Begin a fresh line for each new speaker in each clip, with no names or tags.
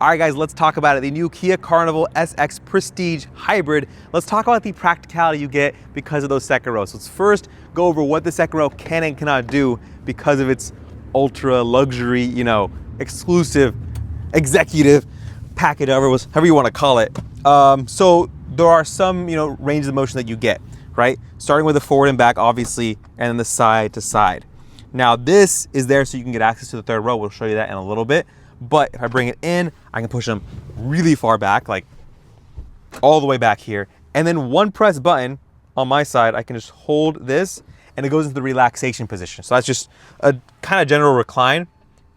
All right, guys, let's talk about it. The new Kia Carnival SX Prestige Hybrid. Let's talk about the practicality you get because of those second rows. So let's first go over what the second row can and cannot do because of its ultra luxury, exclusive executive package, however you want to call it. So there are some, ranges of motion that you get, right? Starting with the forward and back, obviously, and then the side to side. Now this is there so you can get access to the third row. We'll show you that in a little bit. But if I bring it in, I can push them really far back, like all the way back here. And then one press button on my side, I can just hold this and it goes into the relaxation position. So that's just a kind of general recline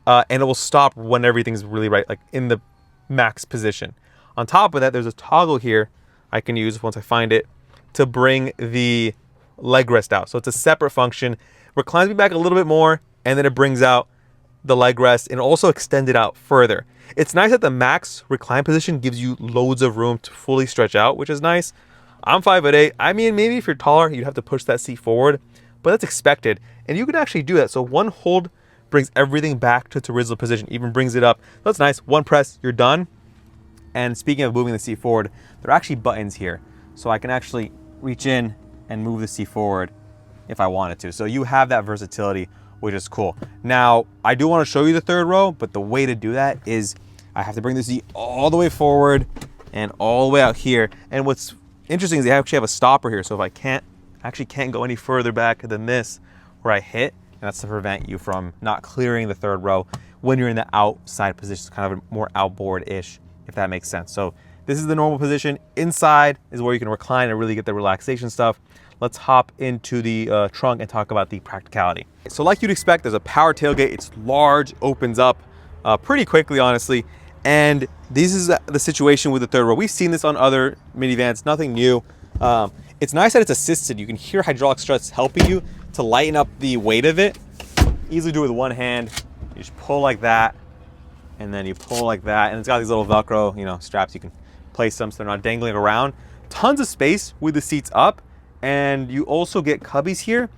and it will stop when everything's really right, like in the max position. On top of that, there's a toggle here I can use once I find it to bring the leg rest out. So it's a separate function, reclines me back a little bit more, and then it brings out the leg rest and also extend it out further. It's nice that the max recline position gives you loads of room to fully stretch out, which is nice. I'm 5'8". I mean, maybe if you're taller, you'd have to push that seat forward, but that's expected. And you can actually do that. So one hold brings everything back to its original position, even brings it up. That's nice. One press, you're done. And speaking of moving the seat forward, there are actually buttons here. So I can actually reach in and move the seat forward if I wanted to. So you have that versatility, which is cool. Now, I do want to show you the third row, but the way to do that is I have to bring the seat all the way forward and all the way out here. And what's interesting is they actually have a stopper here. So if I can't go any further back than this where I hit, and that's to prevent you from not clearing the third row when you're in the outside position, kind of a more outboard-ish, if that makes sense. So this is the normal position. Inside is where you can recline and really get the relaxation stuff. Let's hop into the trunk and talk about the practicality. So like you'd expect, there's a power tailgate. It's large, opens up pretty quickly, honestly. And this is the situation with the third row. We've seen this on other minivans, nothing new. It's nice that it's assisted. You can hear hydraulic struts helping you to lighten up the weight of it. Easily do it with one hand. You just pull like that, and then you pull like that. And it's got these little Velcro, straps you can place them so they're not dangling around. Tons of space with the seats up. And you also get cubbies here,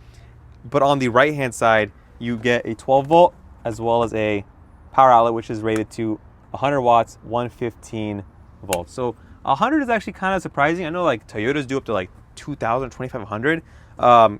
but on the right-hand side, you get a 12-volt as well as a power outlet, which is rated to 100 watts, 115 volts. So 100 is actually kind of surprising. I know like Toyotas do up to like 2,000, 2,500.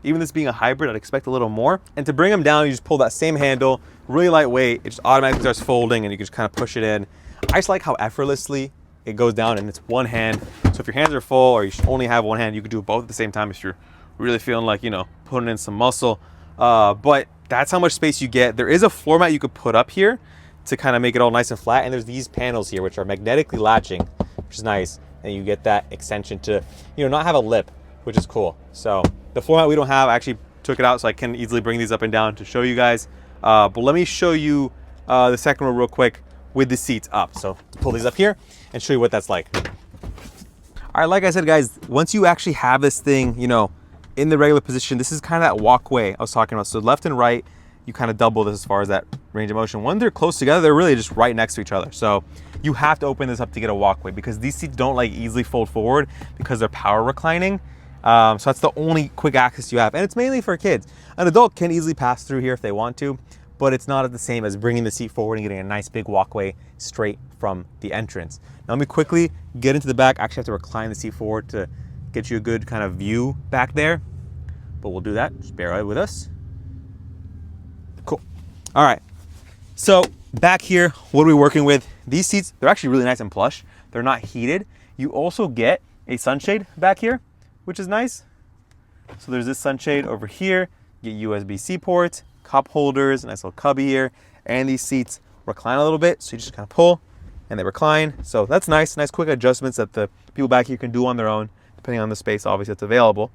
Even this being a hybrid, I'd expect a little more. And to bring them down, you just pull that same handle, really lightweight. It just automatically starts folding and you can just kind of push it in. I just like how effortlessly it goes down and it's one hand. So if your hands are full or you only have one hand, you can do both at the same time if you're really feeling like, putting in some muscle. But that's how much space you get. There is a floor mat you could put up here to kind of make it all nice and flat. And there's these panels here, which are magnetically latching, which is nice. And you get that extension to, not have a lip, which is cool. So the floor mat we don't have, I actually took it out so I can easily bring these up and down to show you guys. But let me show you the second row real quick with the seats up. So pull these up here and show you what that's like. All right, like I said, guys, once you actually have this thing, in the regular position, this is kind of that walkway I was talking about. So left and right, you kind of double this as far as that range of motion. When they're close together, they're really just right next to each other. So you have to open this up to get a walkway because these seats don't like easily fold forward because they're power reclining. So that's the only quick access you have. And it's mainly for kids. An adult can easily pass through here if they want to, but it's not the same as bringing the seat forward and getting a nice big walkway straight from the entrance. Now let me quickly get into the back. I actually have to recline the seat forward to get you a good kind of view back there, but we'll do that. Just bear with us. Cool. All right. So back here, what are we working with? These seats, they're actually really nice and plush. They're not heated. You also get a sunshade back here, which is nice. So there's this sunshade over here. You get USB-C ports, cup holders, a nice little cubby here, and these seats recline a little bit. So you just kind of pull and they recline. So that's nice quick adjustments that the people back here can do on their own, depending on the space, obviously, that's available.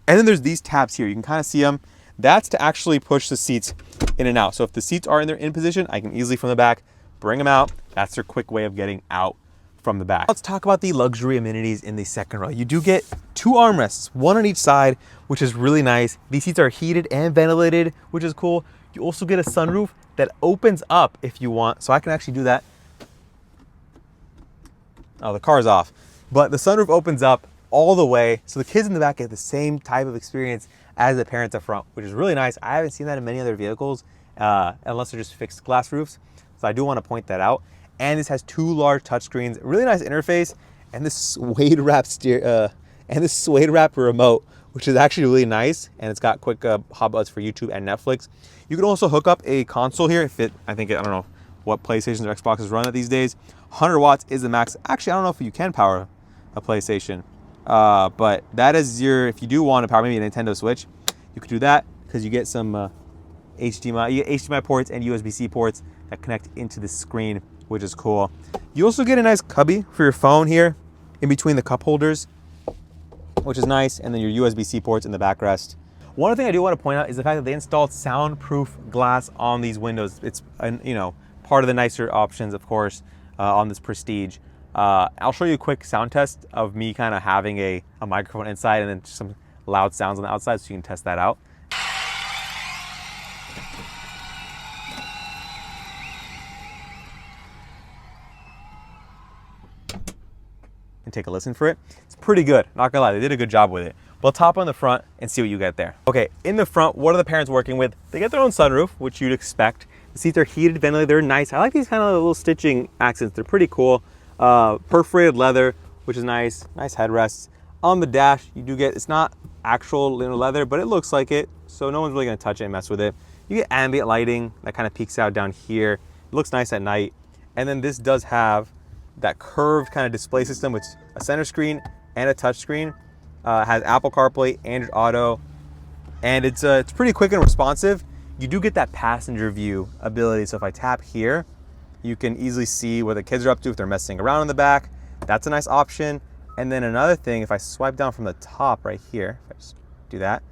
And then there's these tabs here. You can kind of see them. That's to actually push the seats in and out. So if the seats are in their in position, I can easily from the back bring them out. That's their quick way of getting out from the back. Let's talk about the luxury amenities in the second row. You do get two armrests, one on each side, which is really nice. These seats are heated and ventilated, which is cool. You also get a sunroof that opens up if you want. So I can actually do that. Oh, the car's off. But the sunroof opens up all the way. So the kids in the back get the same type of experience as the parents up front, which is really nice. I haven't seen that in many other vehicles, unless they're just fixed glass roofs. So I do want to point that out. And this has 2 large touchscreens, really nice interface, and this suede wrap remote, which is actually really nice, and it's got quick hot buttons for YouTube and Netflix. You can also hook up a console here if it, I don't know what PlayStations or Xboxes run it these days. 100 watts is the max. Actually, I don't know if you can power a PlayStation, but that is if you do want to power maybe a Nintendo Switch, you could do that because you get some HDMI ports and USB-C ports that connect into the screen, which is cool. You also get a nice cubby for your phone here in between the cup holders, which is nice, and then your USB-C ports in the backrest. One other thing I do want to point out is the fact that they installed soundproof glass on these windows. It's part of the nicer options, of course, on this Prestige. I'll show you a quick sound test of me kind of having a microphone inside and then some loud sounds on the outside, so you can test that out. And take a listen for it. It's pretty good, not gonna lie, they did a good job with it. We'll top on the front and see what you get there. Okay, in the front, what are the parents working with? They get their own sunroof, which you'd expect. The seats are heated, ventilated, they're nice. I like these kind of little stitching accents, they're pretty cool. Perforated leather, which is nice headrests. On the dash, you do get, it's not actual leather, but it looks like it, so no one's really gonna touch it and mess with it. You get ambient lighting that kind of peeks out down here. It looks nice at night. And then this does have that curved kind of display system with a center screen and a touch screen. Has Apple CarPlay, Android Auto, and it's pretty quick and responsive. You do get that passenger view ability, so if I tap here, you can easily see what the kids are up to if they're messing around in the back. That's a nice option. And then another thing, if I swipe down from the top right here, if I just do that,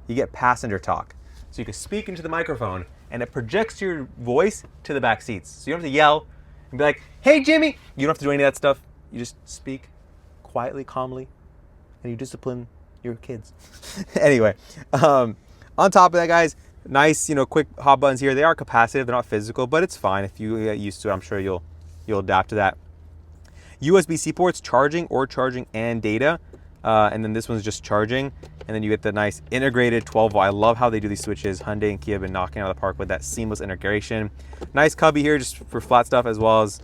you get passenger talk. So you can speak into the microphone and it projects your voice to the back seats. So you don't have to yell and be like, hey Jimmy, you don't have to do any of that stuff. You just speak quietly, calmly, and you discipline your kids. Anyway, on top of that, guys, nice, quick hot buttons here. They are capacitive, they're not physical, but it's fine. If you get used to it, I'm sure you'll adapt to that. USB-C ports, charging and data. And then this one's just charging. And then you get the nice integrated 12-volt. I love how they do these switches. Hyundai and Kia have been knocking out of the park with that seamless integration. Nice cubby here just for flat stuff, as well as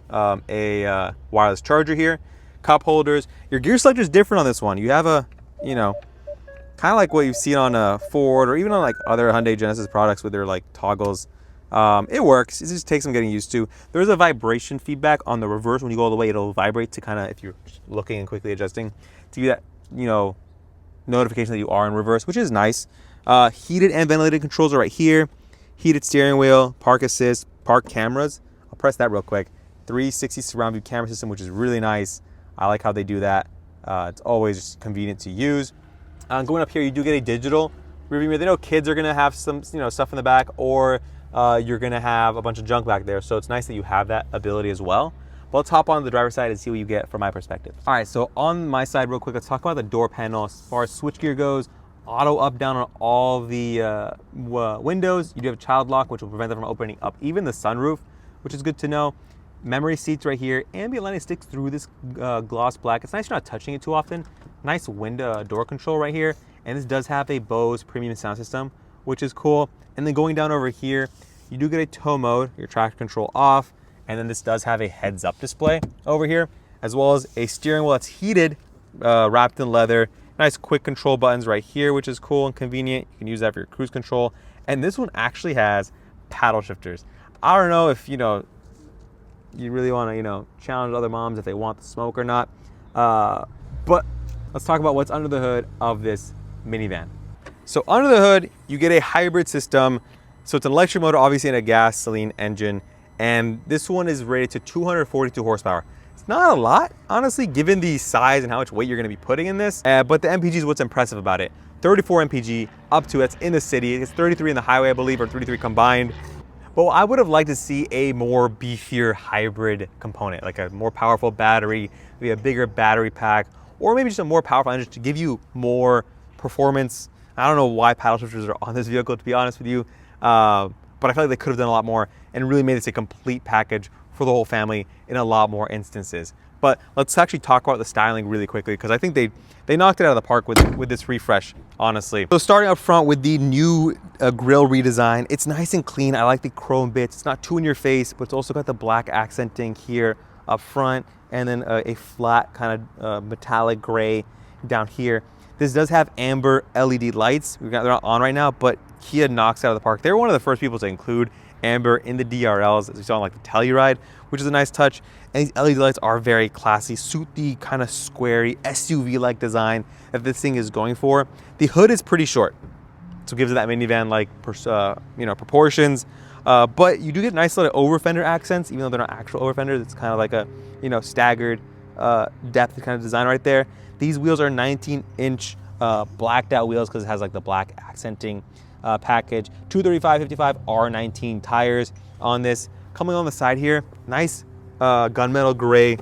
a wireless charger here. Cup holders. Your gear selector is different on this one. You have a, kind of like what you've seen on a Ford or even on like other Hyundai Genesis products with their like toggles. It works. It just takes some getting used to. There's a vibration feedback on the reverse. When you go all the way, it'll vibrate to kind of, if you're looking and quickly adjusting, to give you that, notification that you are in reverse, which is nice. Heated and ventilated controls are right here. Heated steering wheel, park assist, park cameras. I'll press that real quick. 360 surround view camera system, which is really nice. I like how they do that. It's always just convenient to use. Going up here, you do get a digital rearview mirror. They know kids are gonna have some, stuff in the back, or you're gonna have a bunch of junk back there. So it's nice that you have that ability as well. But let's hop on the driver's side and see what you get from my perspective. All right, so on my side real quick, let's talk about the door panel. As far as switchgear goes, auto up, down on all the windows. You do have a child lock, which will prevent them from opening up even the sunroof, which is good to know. Memory seats right here. Ambient lighting sticks through this gloss black. It's nice you're not touching it too often. Nice window door control right here. And this does have a Bose premium sound system, which is cool. And then going down over here, you do get a tow mode, your traction control off. And then this does have a heads up display over here, as well as a steering wheel that's heated, wrapped in leather. Nice quick control buttons right here, which is cool and convenient. You can use that for your cruise control. And this one actually has paddle shifters. I don't know if, you really want to, challenge other moms if they want the smoke or not. But let's talk about what's under the hood of this minivan. So under the hood, you get a hybrid system. So it's an electric motor, obviously, and a gasoline engine. And this one is rated to 242 horsepower. It's not a lot, honestly, given the size and how much weight you're gonna be putting in this. But the MPG is what's impressive about it. 34 MPG up to, that's in the city. It's 33 in the highway, I believe, or 33 combined. But I would have liked to see a more beefier hybrid component, like a more powerful battery, maybe a bigger battery pack, or maybe just a more powerful engine to give you more performance. I don't know why paddle shifters are on this vehicle, to be honest with you, but I feel like they could have done a lot more and really made this a complete package for the whole family in a lot more instances. But let's actually talk about the styling really quickly, because I think they knocked it out of the park with this refresh, honestly. So starting up front with the new grille redesign, it's nice and clean. I like the chrome bits. It's not too in your face, but it's also got the black accenting here up front, and then a flat kind of metallic gray down here. This does have amber LED lights. They're not on right now, but Kia knocks it out of the park. They were one of the first people to include amber in the DRLs, as we saw on like the Telluride, which is a nice touch. And these LED lights are very classy, suit the kind of squarey SUV-like design that this thing is going for. The hood is pretty short, so it gives it that minivan-like proportions. But you do get nice little over fender accents, even though they're not actual over fenders. It's kind of like a staggered depth kind of design right there. These wheels are 19-inch blacked out wheels because it has like the black accenting package. 235/55 R19 tires on this. Coming on the side here, nice gunmetal gray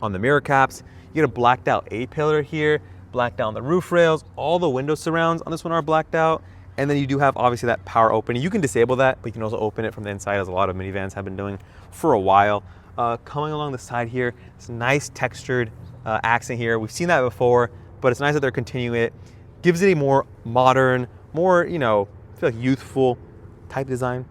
on the mirror caps. You get a blacked out A-pillar here, blacked out on the roof rails. All the window surrounds on this one are blacked out. And then you do have obviously that power opening. You can disable that, but you can also open it from the inside, as a lot of minivans have been doing for a while. Coming along the side here, it's nice textured accent here. We've seen that before, but it's nice that they're continuing it. Gives it a more modern, more, I feel like youthful type design,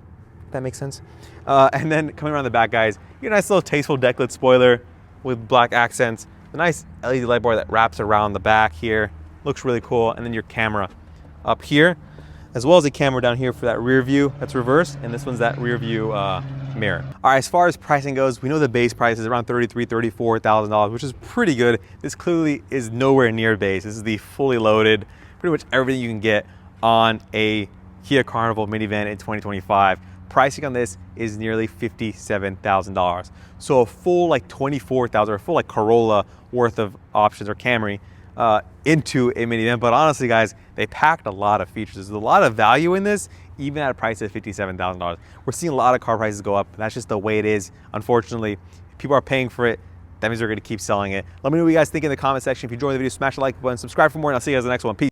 if that makes sense. And then coming around the back, guys, you get a nice little tasteful decklit spoiler with black accents. A nice LED light bar that wraps around the back here. Looks really cool. And then your camera up here, as well as a camera down here for that rear view that's reversed, and this one's that rear view mirror. All right, as far as pricing goes, we know the base price is around $33,000, $34,000, which is pretty good. This clearly is nowhere near base. This is the fully loaded, pretty much everything you can get on a Kia Carnival minivan in 2025. Pricing on this is nearly $57,000. So a full like $24,000, or a full like Corolla worth of options, or Camry, into a minivan. But honestly, guys, they packed a lot of features. There's a lot of value in this, even at a price of $57,000. We're seeing a lot of car prices go up. That's just the way it is. Unfortunately, if people are paying for it, that means they're going to keep selling it. Let me know what you guys think in the comment section. If you enjoyed the video, smash the like button, subscribe for more, and I'll see you guys in the next one. Peace.